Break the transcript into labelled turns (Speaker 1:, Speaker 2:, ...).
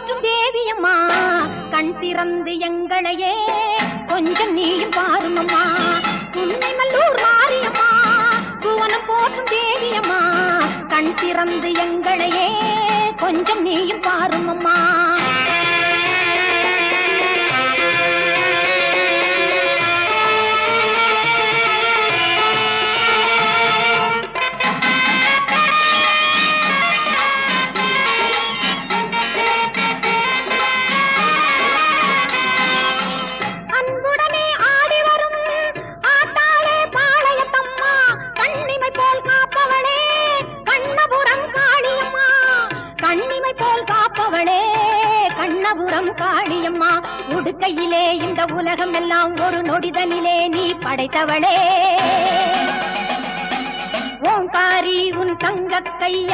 Speaker 1: போற்றும் தேவியம்மா கண் திறந்து எங்களையே கொஞ்சம் நீயும் பாருமம்மா. உன்னை நல்லூர் மாரியம்மா புவனம் போற்றும் தேவியம்மா கண் திறந்து எங்களையே கொஞ்சம் நீயும் பாருமம்மா. கண்ணபுரம் காளியம்மா உடுக்கையிலே இந்த உலகம் எல்லாம் ஒரு நொடிதனிலே நீ படைத்தவளே. ஓங்காரி உன் தங்க கையா